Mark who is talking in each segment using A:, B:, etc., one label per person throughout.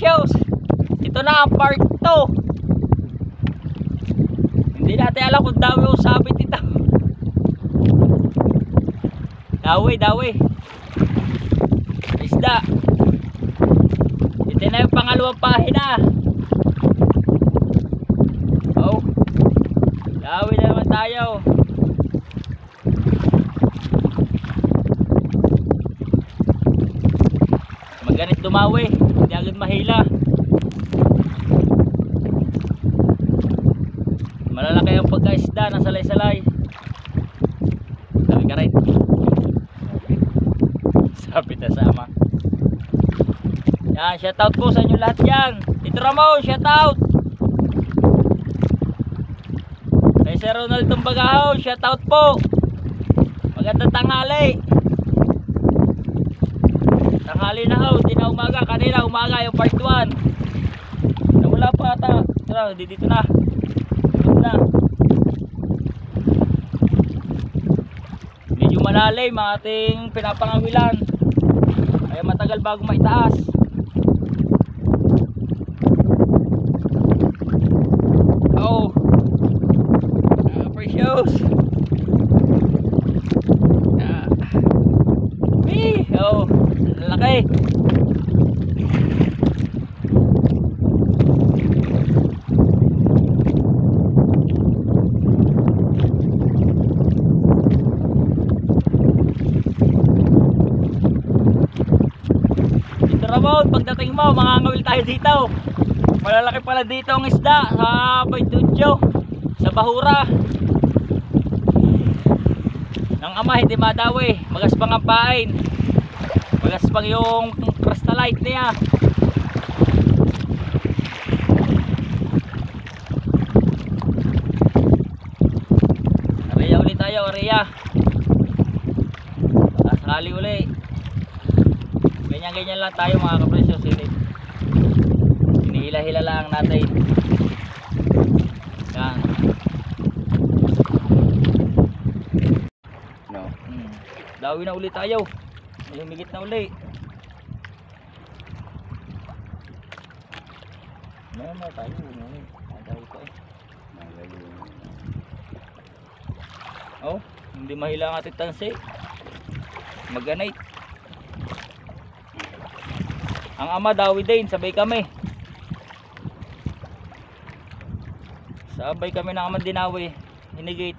A: precious. Ito na ang part 2. Hindi natin alam kung dawi o sabit ito. Dawi. Isda. Ito na yung pangalawang pahina. Oh. Dawi na naman tayo. Maganit dumawi. Hindi agad mahila. Malalaki ang pagkaisda na salay-salay. Sabi ka rin. Sabi na sama. Yan, shoutout po sa inyo lahat yan. Tito Ramon, shoutout. Kay Sir Ronald Tumbagaho, shoutout po. Magandang tanghali. Tanghali na ho, di na umaga. Kanina umaga yung part 1. Nawala pa ata. Tara, dito na. Medyo malalim ang ating pinapangawilan, kaya matagal bago maitaas. Oh, precious. Oh, laki. Pagdating mo, mangangawil tayo dito. Malalaki pala dito ang isda sa Baitutyo, sa Bahura. Nang ama hindi madawi, magaspang ang pain, magaspang yung crystallite niya. Area ulit tayo, area. Sakali ulit. Ganyan lang tayo mga kapresyo. Hinihila-hila lang natin. Yan. No. Dawi na ulit tayo. May humigit na ulit. Meron na tayo. Dawi pa eh. Oh, hindi mahila ang ating tansi. Maganay. Ang ama dawi din, sabay kami. Sabay kami ng ama dinawi, hinigit.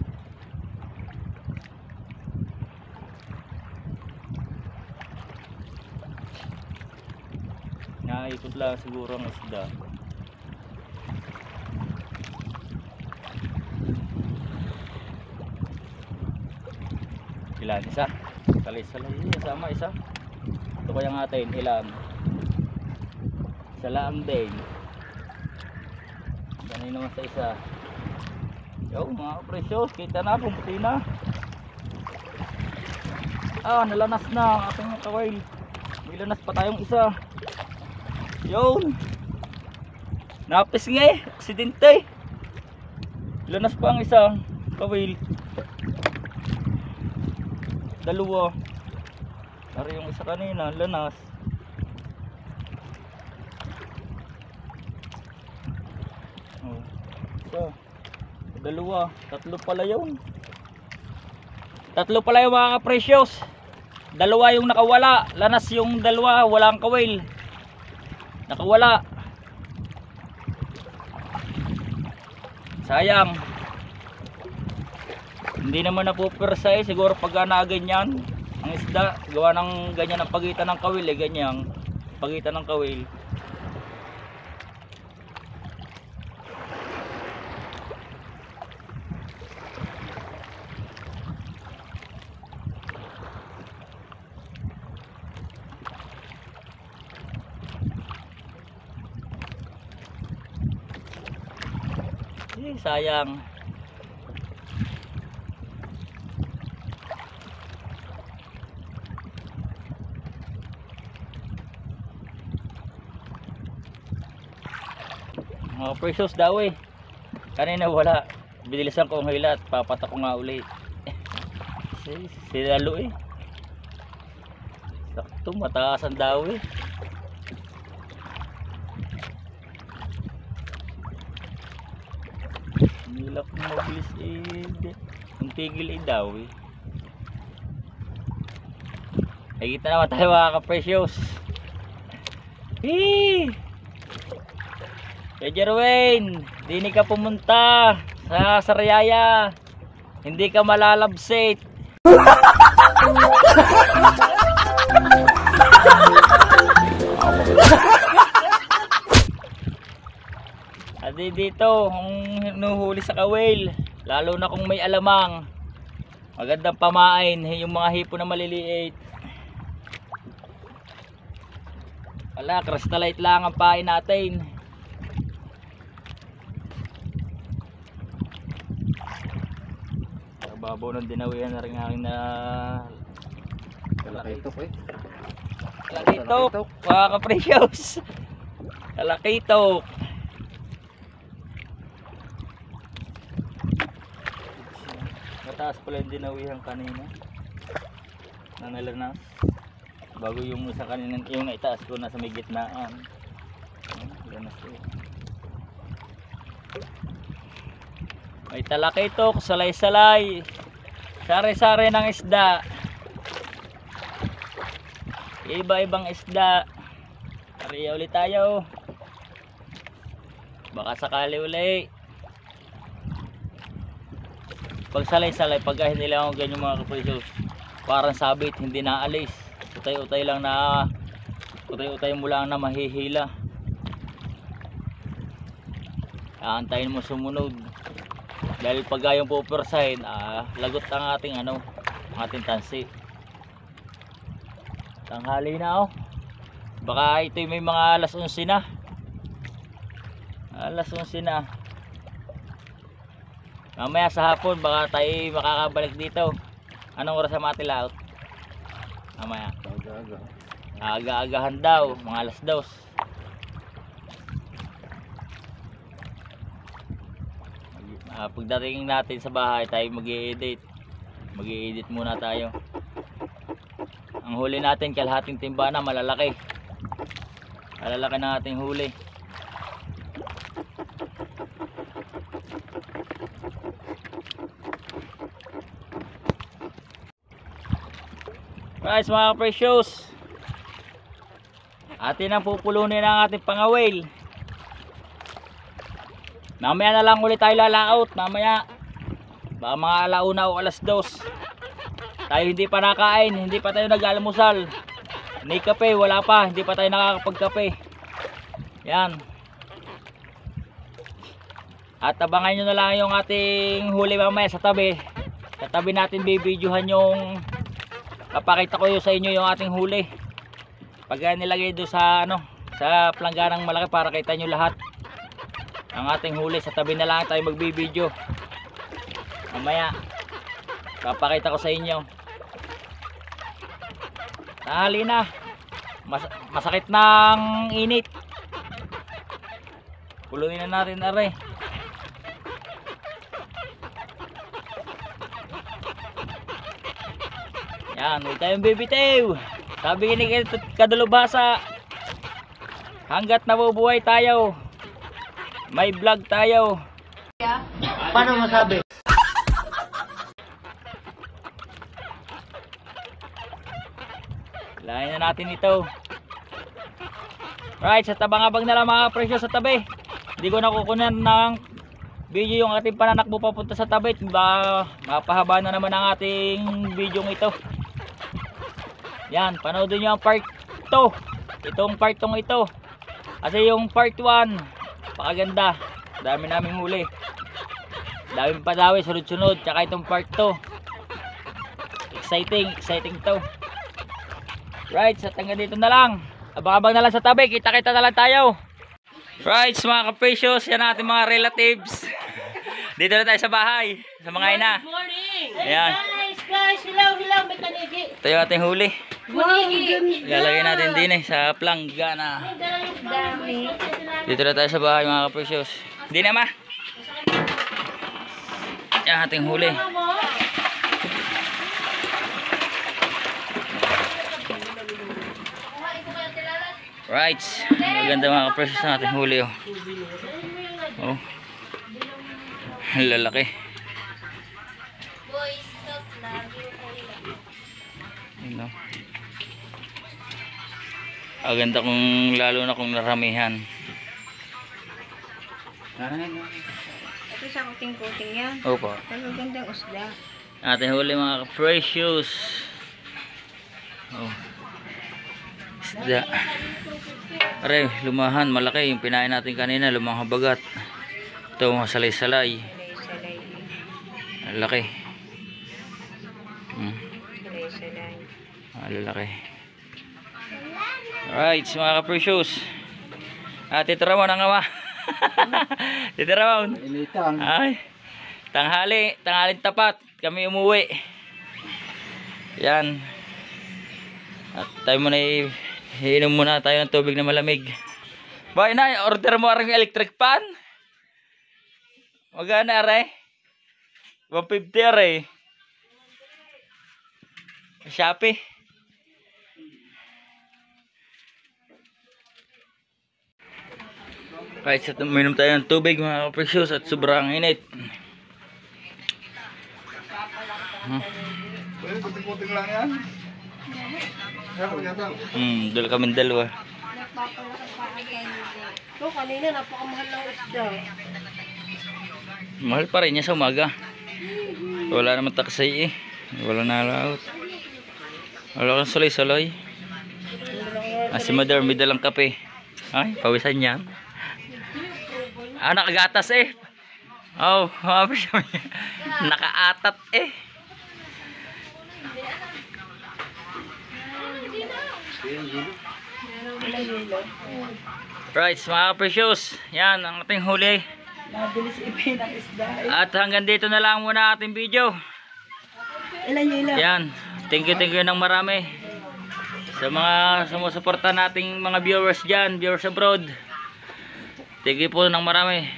A: Naikot lang siguro ang isda. Ilan? Isa? Salay-salay, sama isa. Ito kaya natin, ilan? Isa lang din. Ganun naman sa isa. Yo mga precious, kita na, pumuti na. Nalanas na ang ating kawil. May lanas pa tayong isa. Yun. Napis nga eh, aksidente. Lanas pa ang isang kawil. Dalawa. Dari yung isa kanina, lanas. Dalawa, tatlo pala yun. Tatlo pala yung mga precious. Dalawa yung nakawala. Lanas yung dalawa, walang kawil. Nakawala. Sayang. Hindi naman napupwersa eh. Siguro pagka na ganyan ang isda, gawa ng ganyan ang pagitan ng kawil eh. Ganyan, pagitan ng kawil. Sayang. Mga precious daw eh. Kanina wala. Binilisan ko ang hila at papatak ko nga ulit. Sinalo eh. Sakto, mataasan daw eh. Nilak mo mabilis yung tigil daw eh. Nakikita naman tayo mga ka-precious. Kaya Jerwin, di ka pumunta sa Sariaya, hindi ka malalabsit. Adi dito, kung hinuhuli sa kawil, lalo na kung may alamang, magandang pamain yung mga hipo na maliliit. Wala, crystallite lang ang pain natin. Babaw ng dinawihan na rin aking na
B: Kalakitok eh.
A: Kalakitok, mga ka-precious. Kalakitok. Mataas pala yung dinawihan kanina. Nanalanas. Bago yung sa kanina, yung naitaas ko nasa may gitnaan. Lanas ko. May talakitok, salay-salay, sari-sari ng isda, iba-ibang isda. Ariya ulit tayo, baka sakali ulit. Pag salay-salay, pag hindi lang ako ganyan mga kaprecious, parang sabit, hindi naalis. Utay-utay lang na, utay-utay mo lang na mahihila. Aantayin mo sumunod. Dahil pag yung pupursahin, lagot ang ating ating tansi. Tanghali na oh. Baka ito may mga alas 11 na. Alas 11 na. Mamaya sa hapon baka tayo makakabalik dito. Anong oras ang matilaot? Mamaya.
B: Aga-aga.
A: Aga-agahan daw, mga alas 2. Pagdating natin sa bahay tayo mag-i-edit. Mag-i-edit muna tayo. Ang huli natin kalahating timba na, malalaki. Malalaki na ating huli. Guys, mga precious, atin ang pupulunin ang ating pangawil. Mamaya na lang ulit tayo lalaot. Mamaya baka mga alauna o alas 2. Tayo hindi pa nakain, hindi pa tayo nag-almusal. Ni kape, wala pa, hindi pa tayo nakakapagkape. Yan. At abangan nyo na lang yung ating huli mamaya sa tabi. Sa tabi natin bibidyohan yung, kapakita ko yung sa inyo yung ating huli. Pag nilagay doon sa sa plangganang malaki para kita nyo lahat ang ating huli. Sa tabi na lang tayo magbibideo. Mamaya papakita ko sa inyo. Tanghali na. Masakit ng init. Pulunin na natin are. Yan, huwag tayong bibitiw. Sabi ni Kadalubhasa, hanggat nabubuhay tayo, may vlog tayo. Paano masabi? Lain na natin ito. Right, sa tabang-abang na lang mga presyo sa tabi. Hindi ko nakukunan ng video yung ating pananakbo papunta sa tabi. Mapahaba na naman ang ating video ito. Yan, panoodin nyo ang part 2. Itong part 2 ito. Kasi yung part 1, pakaganda. Dami naming huli. Daming padawi, sunod-sunod. Tsaka itong part 2. Exciting to. Right, sa hanggang dito na lang. Abang-abang na lang sa tabi. Kita-kita na lang tayo. Right, mga ka-precious, yan ating mga relatives. Dito na tayo sa bahay. Sa mga ina.
C: Good morning!
A: Ayan.
C: Guys, hilaw, may kanigi.
A: Ito yung ating huli.
C: Bunigi.
A: Ilalagay natin din sa planggana.
C: Dami.
A: Dito na tayo sa bahay mga ka-precious. Hindi na ma. Yan ating huli. Right. Maganda mga ka-precious ang ating huli. Oh. Lalaki.
C: Boy, stop na.
A: Yun, no? Aganda kung lalo na kung naramihan.
C: Ito sa kuting-kuting yan.
A: Opo.
C: Pero gandang usda.
A: Ating huli mga precious. Oh. Isda. Aray, lumahan, malaki yung pinain natin kanina, lumang habagat. Ito mga salay-salay.
C: Salay-salay.
A: Laki.
C: Salay-salay.
A: Lalaki. Alright, mga precious. Titirawan ang awa. Titirawan.
B: Initang.
A: Ay, tanghaling tapat kami umuwi. Yan. At tayo muna iinom muna tayo ng tubig na malamig. Boy na, order mo ang electric pan. Magana are? 150 are. Shopee. Kahit sa uminom tayo ng tubig mga precious at sobrang init.
B: Pwede puting-puting lang yan.
A: Dala kami dalawa.
C: Ito, kanina napakamahal ng isda.
A: Mahal pa rin niya sa umaga. Wala naman taksay eh. Wala nalaot. Wala kang salay-salay. Si Mother may dalang kape. Ay, pawisan niya. Nakagatas eh. Oh, nakaatat eh. Right, mga precious. Yan ang ating huli.
C: Nabilis ipin ang isda.
A: At hanggang dito na lang muna ating video.
C: Ilan.
A: Yan. Thank you ng marami. Sa mga sumusuporta nating mga viewers dyan, viewers abroad. Thank you po ng marami.